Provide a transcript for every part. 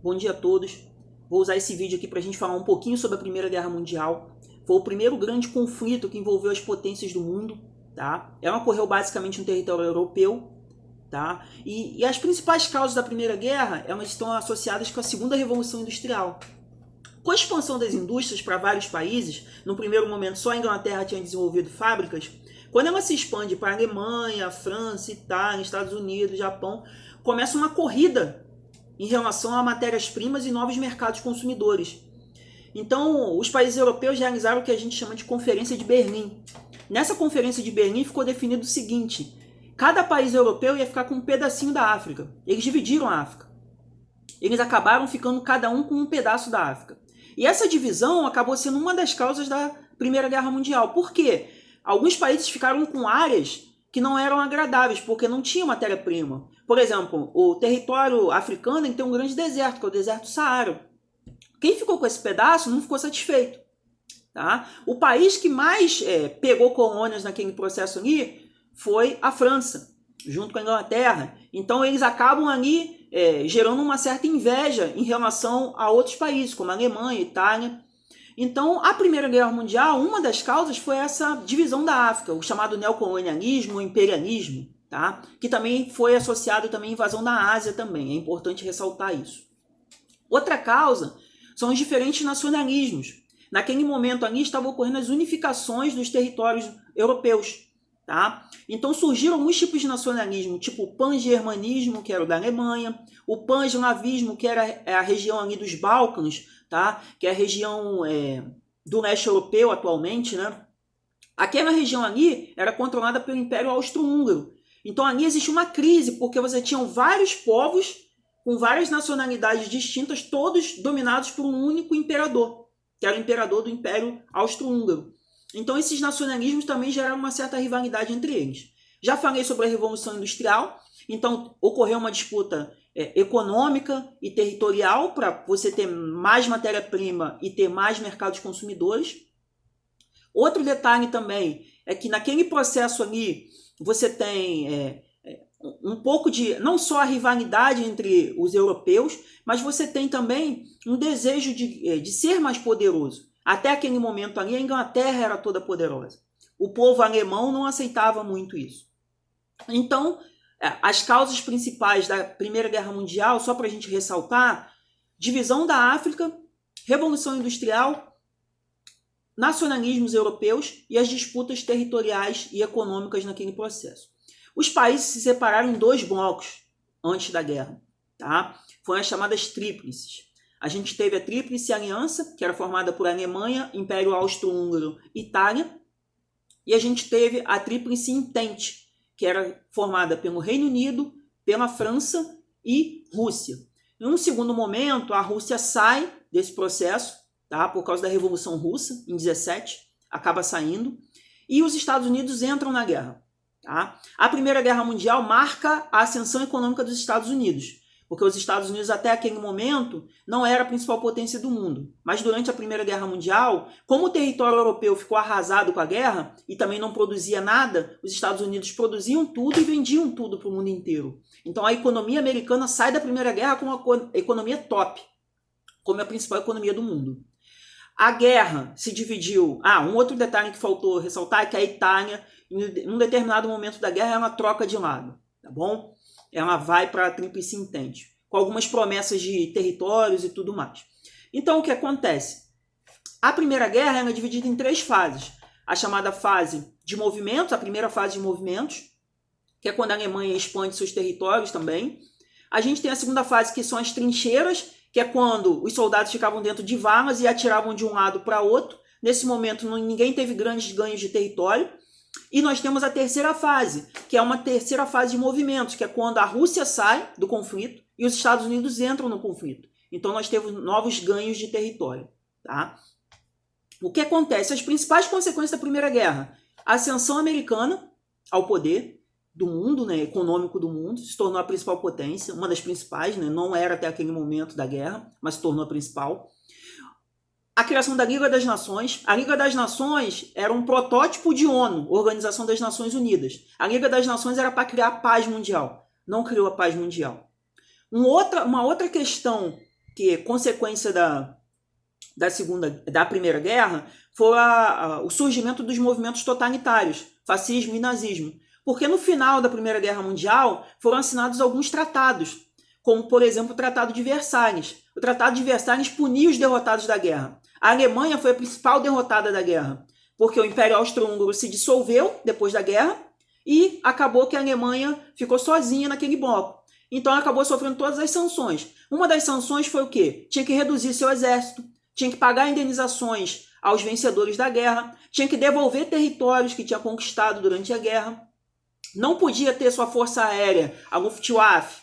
bom dia a todos. Vou usar esse vídeo aqui para a gente falar um pouquinho sobre a Primeira Guerra Mundial. Foi o primeiro grande conflito que envolveu as potências do mundo, tá? Ela ocorreu basicamente no território europeu, tá? E as principais causas da Primeira Guerra, elas estão associadas com a Segunda Revolução Industrial. Com a expansão das indústrias para vários países, no primeiro momento só a Inglaterra tinha desenvolvido fábricas, quando ela se expande para a Alemanha, França, Itália, Estados Unidos, Japão, começa uma corrida em relação a matérias-primas e novos mercados consumidores. Então, os países europeus realizaram o que a gente chama de Conferência de Berlim. Nessa Conferência de Berlim ficou definido o seguinte: cada país europeu ia ficar com um pedacinho da África. Eles dividiram a África. Eles acabaram ficando cada um com um pedaço da África. E essa divisão acabou sendo uma das causas da Primeira Guerra Mundial. Por quê? Alguns países ficaram com áreas que não eram agradáveis, porque não tinha matéria-prima. Por exemplo, o território africano tem um grande deserto, que é o deserto Saara. Quem ficou com esse pedaço não ficou satisfeito. Tá? O país que mais pegou colônias naquele processo ali foi a França, junto com a Inglaterra. Então eles acabam ali gerando uma certa inveja em relação a outros países, como a Alemanha, a Itália. Então, a Primeira Guerra Mundial, uma das causas foi essa divisão da África, o chamado neocolonialismo, o imperialismo, tá? Que também foi associado também à invasão da Ásia também, é importante ressaltar isso. Outra causa são os diferentes nacionalismos. Naquele momento ali estavam ocorrendo as unificações dos territórios europeus, tá? Então surgiram alguns tipos de nacionalismo, tipo o pan-germanismo, que era o da Alemanha, o pan-eslavismo, que era a região ali dos Balcãs, tá? Que é a região do leste europeu atualmente, né? Aquela região ali era controlada pelo Império Austro-Húngaro. Então ali existe uma crise, porque você tinha vários povos com várias nacionalidades distintas, todos dominados por um único imperador, que era o imperador do Império Austro-Húngaro. Então esses nacionalismos também geraram uma certa rivalidade entre eles. Já falei sobre a Revolução Industrial, então ocorreu uma disputa econômica e territorial para você ter mais matéria-prima e ter mais mercados consumidores. Outro detalhe também é que naquele processo ali você tem um pouco de, não só a rivalidade entre os europeus, mas você tem também um desejo de ser mais poderoso. Até aquele momento ali a Inglaterra era toda poderosa. O povo alemão não aceitava muito isso. Então, as causas principais da Primeira Guerra Mundial, só para a gente ressaltar: divisão da África, Revolução Industrial, nacionalismos europeus e as disputas territoriais e econômicas naquele processo. Os países se separaram em dois blocos antes da guerra, tá? Foram as chamadas tríplices. A gente teve a Tríplice Aliança, que era formada por Alemanha, Império Austro-Húngaro e Itália, e a gente teve a Tríplice Entente, que era formada pelo Reino Unido, pela França e Rússia. Em um segundo momento, a Rússia sai desse processo, tá? Por causa da Revolução Russa, em 17, acaba saindo, e os Estados Unidos entram na guerra. Tá? A Primeira Guerra Mundial marca a ascensão econômica dos Estados Unidos, porque os Estados Unidos até aquele momento não era a principal potência do mundo. Mas durante a Primeira Guerra Mundial, como o território europeu ficou arrasado com a guerra e também não produzia nada, os Estados Unidos produziam tudo e vendiam tudo para o mundo inteiro. Então a economia americana sai da Primeira Guerra com uma economia top, como a principal economia do mundo. A guerra se dividiu. Um outro detalhe que faltou ressaltar é que a Itália, em um determinado momento da guerra, ela troca de lado, tá bom? Ela vai para a Tríplice Entente, com algumas promessas de territórios e tudo mais. Então, o que acontece? A Primeira Guerra é dividida em três fases. A chamada fase de movimentos, a primeira fase de movimentos, que é quando a Alemanha expande seus territórios também. A gente tem a segunda fase, que são as trincheiras, que é quando os soldados ficavam dentro de valas e atiravam de um lado para outro. Nesse momento, ninguém teve grandes ganhos de território. E nós temos a terceira fase, que é uma terceira fase de movimentos, que é quando a Rússia sai do conflito e os Estados Unidos entram no conflito. Então nós temos novos ganhos de território. Tá? O que acontece? As principais consequências da Primeira Guerra: a ascensão americana ao poder do mundo, né, econômico do mundo, se tornou a principal potência, uma das principais, né, não era até aquele momento da guerra, mas se tornou a principal. A criação da Liga das Nações. A Liga das Nações era um protótipo de ONU, Organização das Nações Unidas. A Liga das Nações era para criar a paz mundial, não criou a paz mundial. Uma outra questão que consequência da Primeira Guerra foi o surgimento dos movimentos totalitários, fascismo e nazismo. Porque no final da Primeira Guerra Mundial foram assinados alguns tratados, como, por exemplo, o Tratado de Versalhes. O Tratado de Versalhes punia os derrotados da guerra. A Alemanha foi a principal derrotada da guerra, porque o Império Austro-Húngaro se dissolveu depois da guerra e acabou que a Alemanha ficou sozinha naquele bloco. Então ela acabou sofrendo todas as sanções. Uma das sanções foi o quê? Tinha que reduzir seu exército, tinha que pagar indenizações aos vencedores da guerra, tinha que devolver territórios que tinha conquistado durante a guerra, não podia ter sua força aérea, a Luftwaffe,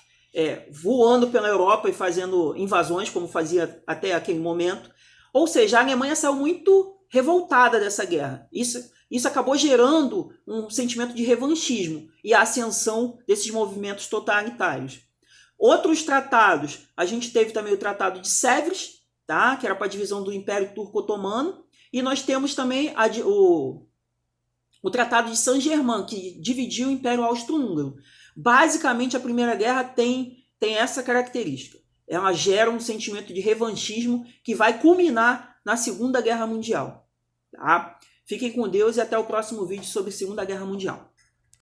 voando pela Europa e fazendo invasões, como fazia até aquele momento. Ou seja, a Alemanha saiu muito revoltada dessa guerra. Isso acabou gerando um sentimento de revanchismo e a ascensão desses movimentos totalitários. Outros tratados, a gente teve também o Tratado de Sèvres, tá? Que era para a divisão do Império Turco-Otomano, e nós temos também o Tratado de Saint-Germain, que dividiu o Império Austro-Húngaro. Basicamente, a Primeira Guerra tem essa característica. Ela gera um sentimento de revanchismo que vai culminar na Segunda Guerra Mundial. Tá? Fiquem com Deus e até o próximo vídeo sobre Segunda Guerra Mundial.